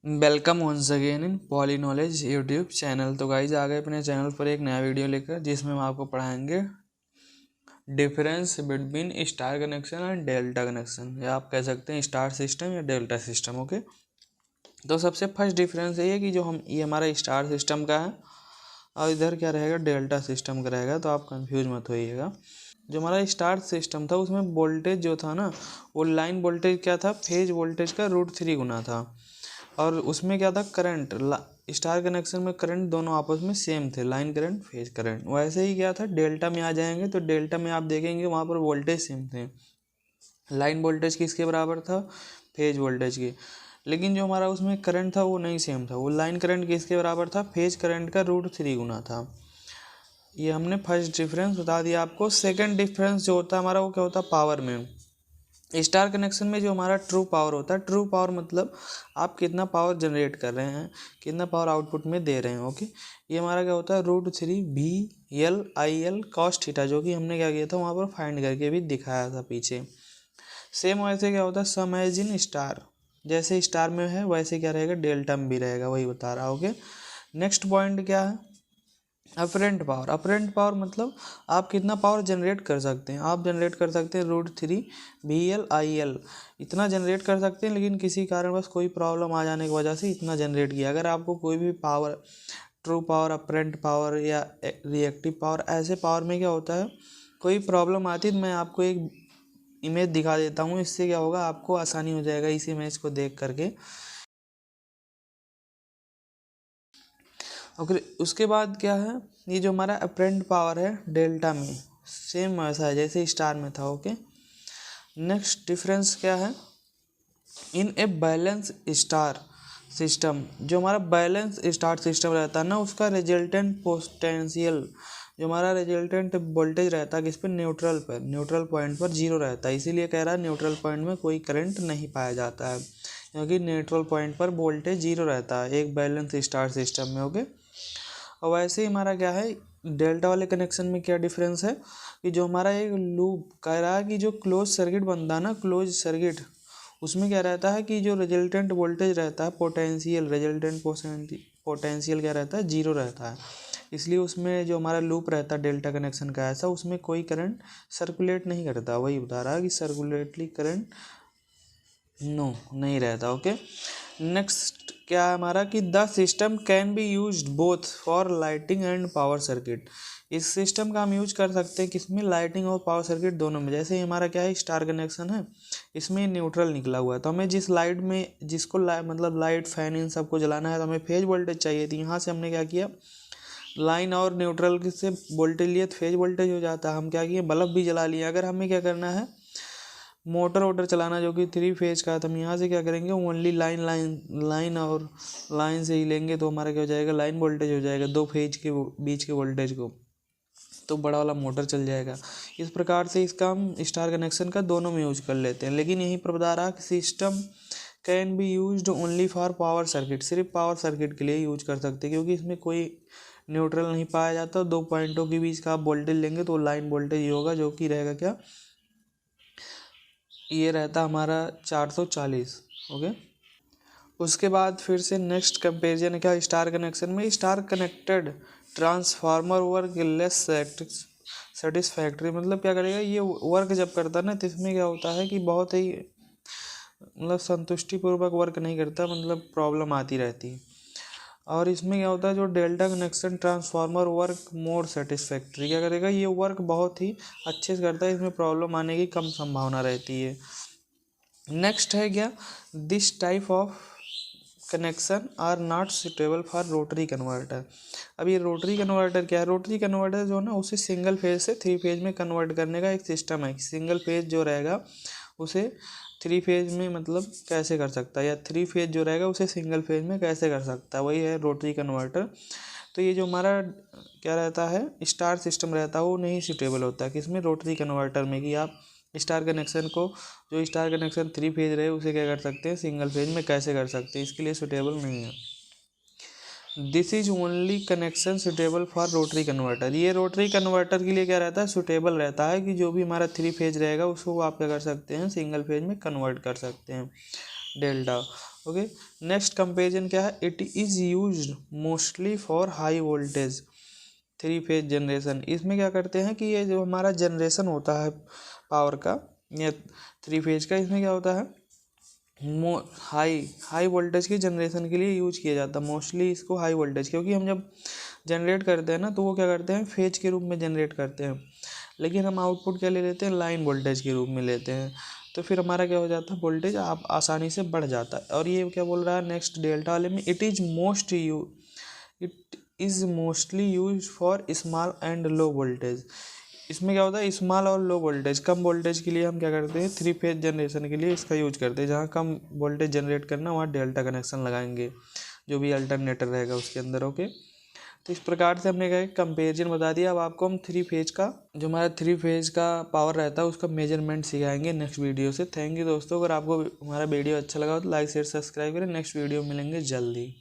Welcome once again in poly knowledge YouTube channel. तो guys आ गए अपने चैनल पर एक नया वीडियो लेकर, जिसमें हम आपको पढ़ाएंगे difference between star connection and delta connection, या आप कह सकते हैं स्टार सिस्टम या डेल्टा सिस्टम। ओके, तो सबसे फर्स्ट डिफरेंस ये है कि ये हमारा स्टार सिस्टम का है और इधर क्या रहेगा, डेल्टा सिस्टम का रहेगा। तो आप कंफ्यूज मत होइएगा। जो हमारा स्टार सिस्टम था उसमें वोल्टेज जो था ना, वो लाइन वोल्टेज क्या था, फेज वोल्टेज का √3 गुना था। और उसमें क्या था, करंट स्टार कनेक्शन में करंट दोनों आपस में सेम थे, लाइन करंट फेज करंट। वैसे ही क्या था, डेल्टा में आ जाएंगे तो डेल्टा में आप देखेंगे वहाँ पर वोल्टेज सेम थे। लाइन वोल्टेज किसके बराबर था, फेज वोल्टेज की। लेकिन जो हमारा उसमें करंट था वो नहीं सेम था। वो लाइन करंट किसके बराबर था, फेज करंट का √3 गुना था। ये हमने फर्स्ट डिफरेंस बता दिया आपको। सेकंड डिफरेंस जो होता है हमारा, वो क्या होता है, पावर में। स्टार कनेक्शन में जो हमारा ट्रू पावर होता है, ट्रू पावर मतलब आप कितना पावर जनरेट कर रहे हैं, कितना पावर आउटपुट में दे रहे हैं। ओके, ये हमारा क्या होता है, √3 VL cos थीटा, जो कि हमने क्या किया था वहाँ पर फाइंड करके भी दिखाया था पीछे। सेम वैसे क्या होता है, सम एज इन स्टार, जैसे स्टार में है वैसे क्या रहेगा, डेल्टा में भी रहेगा, वही बता रहा। ओके, नेक्स्ट पॉइंट क्या है, अपरेंट पावर। अपरेंट पावर मतलब आप कितना पावर जनरेट कर सकते हैं। आप जनरेट कर सकते हैं √3 VL इतना जनरेट कर सकते हैं, लेकिन किसी कारणवश कोई प्रॉब्लम आ जाने की वजह से इतना जनरेट किया। अगर आपको कोई भी power, true power, apparent power या रिएक्टिव पावर, ऐसे पावर में क्या होता है, कोई प्रॉब्लम आती है तो मैं आपको एक इमेज दिखा देता हूँ। इससे क्या होगा, आपको आसानी हो जाएगा इस इमेज को देख करके। ओके, उसके बाद क्या है, ये जो हमारा अपरेंट पावर है डेल्टा में सेम वैसा है जैसे स्टार में था। ओके, नेक्स्ट डिफरेंस क्या है, इन ए बैलेंस स्टार सिस्टम। जो हमारा बैलेंस स्टार सिस्टम रहता है ना, उसका रिजल्टेंट पोटेंशियल, जो हमारा रिजल्टेंट वोल्टेज रहता है किस पे, न्यूट्रल पर, न्यूट्रल पॉइंट पर 0 रहता है। इसीलिए कह रहा है न्यूट्रल पॉइंट में कोई करंट नहीं पाया जाता है, क्योंकि न्यूट्रल पॉइंट पर वोल्टेज 0 रहता है एक बैलेंस स्टार सिस्टम में। ओके, और वैसे ही हमारा क्या है, डेल्टा वाले कनेक्शन में क्या डिफरेंस है कि जो हमारा एक लूप कह रहा है कि जो क्लोज सर्किट बनता है ना, क्लोज सर्किट, उसमें क्या रहता है कि जो रिजल्टेंट वोल्टेज रहता है, पोटेंशियल, रिजल्टेंट पोटेंशियल क्या रहता है, 0 रहता है। इसलिए उसमें जो हमारा लूप रहता है डेल्टा कनेक्शन का, ऐसा उसमें कोई करंट सर्कुलेट नहीं करता। वही बता रहा है कि सर्कुलेटली करंट नहीं रहता। ओके, नेक्स्ट क्या है हमारा कि the system can be used both for lighting and power circuit. इस सिस्टम का हम यूज कर सकते हैं किसमें, लाइटिंग और पावर सर्किट दोनों में। जैसे हमारा क्या है, स्टार कनेक्शन है, इसमें न्यूट्रल निकला हुआ है, तो हमें जिस लाइट में, जिसको मतलब लाइट फैन इन सबको जलाना है, तो हमें फेज वोल्टेज चाहिए थी। यहाँ से हमने क्या किया, लाइन और न्यूट्रल से वोल्टेज लिए तो फेज वोल्टेज हो जाता है। हम क्या किए, बल्ब भी जला लिए। अगर हमें क्या करना है, मोटर वोटर चलाना जो कि 3 फेज का, तो हम यहाँ से क्या करेंगे, ओनली लाइन और लाइन से ही लेंगे, तो हमारा क्या हो जाएगा, लाइन वोल्टेज हो जाएगा 2 फेज के बीच के वोल्टेज को, तो बड़ा वाला मोटर चल जाएगा। इस प्रकार से इसका हम स्टार कनेक्शन का दोनों में यूज कर लेते हैं। लेकिन यहीं पर बता रहा कि system can be used only for power circuit, सिर्फ पावर सर्किट के लिए यूज कर सकते हैं, क्योंकि इसमें कोई न्यूट्रल नहीं पाया जाता। 2 पॉइंटों के बीच का आप वोल्टेज लेंगे तो लाइन वोल्टेज ही होगा, जो कि रहेगा क्या, ये रहता हमारा 440। ओके, उसके बाद फिर से नेक्स्ट कंपेरिजन है क्या, स्टार कनेक्शन में। Star connected transformer work less satisfactory, मतलब क्या करेगा, ये वर्क जब करता है ना, तो इसमें क्या होता है कि बहुत ही मतलब संतुष्टिपूर्वक वर्क नहीं करता, मतलब प्रॉब्लम आती रहती है। और इसमें क्या होता है, जो delta connection transformer work more satisfactory, क्या करेगा, ये वर्क बहुत ही अच्छे से करता है, इसमें प्रॉब्लम आने की कम संभावना रहती है। नेक्स्ट है क्या, this type of connection are not suitable for rotary converter. अब ये रोटरी कन्वर्टर क्या है, रोटरी कन्वर्टर जो है ना, उसे सिंगल फेज से 3 फेज में कन्वर्ट करने का एक सिस्टम है। सिंगल फेज जो रहेगा उसे 3 फेज में मतलब कैसे कर सकता है, या 3 फेज जो रहेगा उसे सिंगल फेज में कैसे कर सकता है, वही है रोटरी कन्वर्टर। तो ये जो हमारा क्या रहता है, स्टार सिस्टम रहता है, वो नहीं सूटेबल होता है किसमें, रोटरी कन्वर्टर में, कि आप स्टार कनेक्शन को, जो स्टार कनेक्शन 3 फेज रहे उसे क्या कर सकते हैं, सिंगल फेज में कैसे कर सकते हैं, इसके लिए सूटेबल नहीं है। This is only connection suitable for rotary converter. ये रोटरी कन्वर्टर के लिए क्या रहता है, सुटेबल रहता है, कि जो भी हमारा 3 फेज रहेगा उसको आप क्या कर सकते हैं, सिंगल फेज में कन्वर्ट कर सकते हैं, डेल्टा। ओके। नेक्स्ट कंपेरिजन क्या है, it is used mostly for high voltage three phase generation. इसमें क्या करते हैं कि ये जो हमारा जनरेशन होता है पावर का या थ्री फेज का, इसमें क्या होता है हाई वोल्टेज की जनरेशन के लिए यूज किया जाता है मोस्टली इसको, हाई वोल्टेज, क्योंकि हम जब जनरेट करते हैं ना तो वो क्या करते हैं फेज के रूप में जनरेट करते हैं, लेकिन हम आउटपुट क्या ले लेते हैं लाइन वोल्टेज के रूप में लेते हैं, तो फिर हमारा क्या हो जाता है वोल्टेज आप आसानी से बढ़ जाता है। और ये क्या बोल रहा है नेक्स्ट डेल्टा वाले में, it is mostly use for small and low voltage. इसमें क्या होता है स्मॉल और लो वोल्टेज, कम वोल्टेज के लिए हम क्या करते हैं थ्री फेज जनरेशन के लिए इसका यूज करते हैं, जहाँ कम वोल्टेज जनरेट करना वहाँ डेल्टा कनेक्शन लगाएंगे, जो भी अल्टरनेटर रहेगा उसके अंदर। ओके, तो इस प्रकार से हमने क्या कंपेरिजन बता दिया। अब आपको हम थ्री फेज का जो हमारा थ्री फेज का पावर रहता है उसका मेजरमेंट सिखाएंगे नेक्स्ट वीडियो से। थैंक यू दोस्तों, अगर आपको हमारा वीडियो अच्छा लगा हो तो लाइक शेयर सब्सक्राइब करें। नेक्स्ट वीडियो मिलेंगे जल्दी।